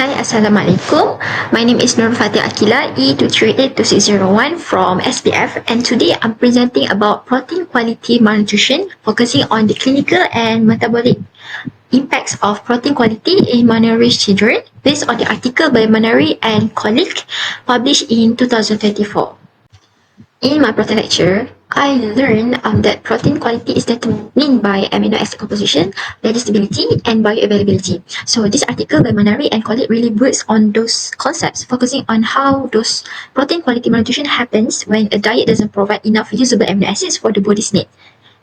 Hi, Assalamualaikum. My name is Nur Fatih Akila, E2382601 from SPF, and today I'm presenting about protein quality malnutrition, focusing on the clinical and metabolic impacts of protein quality in malnourished children based on the article by Manari and colleague published in 2024. In my protein lecture, I learned that protein quality is determined by amino acid composition, digestibility, and bioavailability. So this article by Manari and colleague really builds on those concepts, focusing on how those protein quality malnutrition happens when a diet doesn't provide enough usable amino acids for the body's need,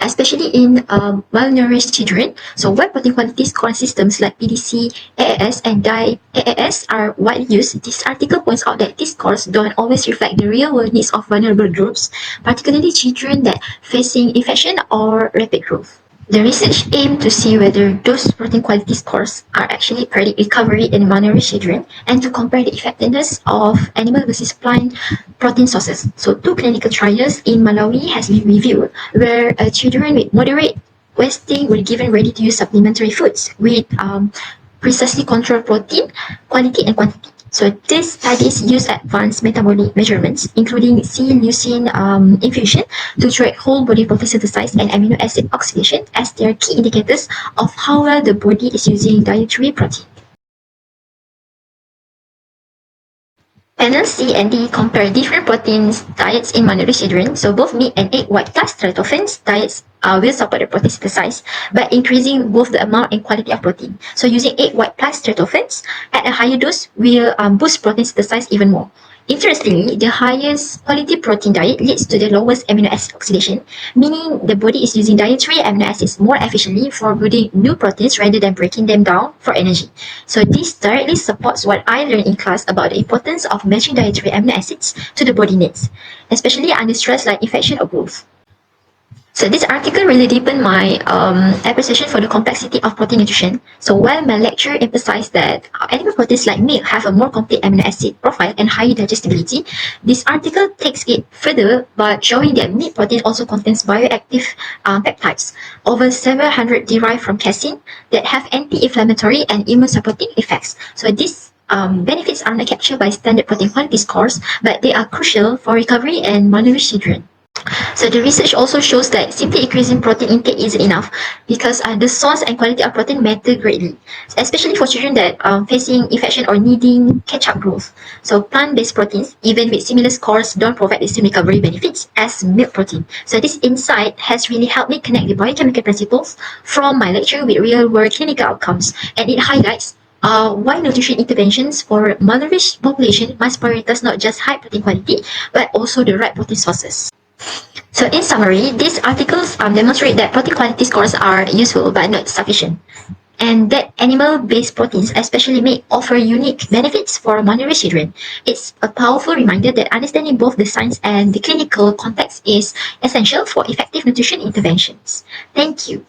especially in malnourished children. So while protein quality scoring systems like PDC, AAS, and DIAAS are widely used, this article points out that these scores don't always reflect the real-world needs of vulnerable groups, particularly children that facing infection or rapid growth. The research aimed to see whether those protein quality scores are actually predict recovery in malnourished children and to compare the effectiveness of animal versus plant protein sources. So 2 clinical trials in Malawi has been reviewed where children with moderate wasting were given ready-to-use supplementary foods with precisely controlled protein quality and quantity. So these studies use advanced metabolic measurements, including C-leucine infusion, to track whole body protein synthesis and amino acid oxidation as their key indicators of how well the body is using dietary protein. Panel C and D compare different proteins diets in malnourished children. So both meat and egg white plus tryptophans diets will support the protein synthesis by increasing both the amount and quality of protein. So using egg white plus tryptophans at a higher dose will boost protein synthesis even more. Interestingly, the highest quality protein diet leads to the lowest amino acid oxidation, meaning the body is using dietary amino acids more efficiently for building new proteins rather than breaking them down for energy. So this directly supports what I learned in class about the importance of matching dietary amino acids to the body needs, especially under stress like infection or growth. So this article really deepened my appreciation for the complexity of protein nutrition. So while my lecture emphasized that animal proteins like milk have a more complete amino acid profile and higher digestibility, this article takes it further by showing that meat protein also contains bioactive peptides, over 700 derived from casein, that have anti-inflammatory and immune-supporting effects. So these benefits are not captured by standard protein quality scores, but they are crucial for recovery and malnourished children. So the research also shows that simply increasing protein intake isn't enough because the source and quality of protein matter greatly, especially for children that are facing infection or needing catch-up growth. So plant-based proteins, even with similar scores, don't provide the same recovery benefits as milk protein. So this insight has really helped me connect the biochemical principles from my lecture with real-world clinical outcomes, and it highlights why nutrition interventions for malnourished population must prioritize not just high protein quality, but also the right protein sources. So in summary, these articles demonstrate that protein quality scores are useful but not sufficient, and that animal-based proteins, especially meat, offer unique benefits for malnourished children. It's a powerful reminder that understanding both the science and the clinical context is essential for effective nutrition interventions. Thank you.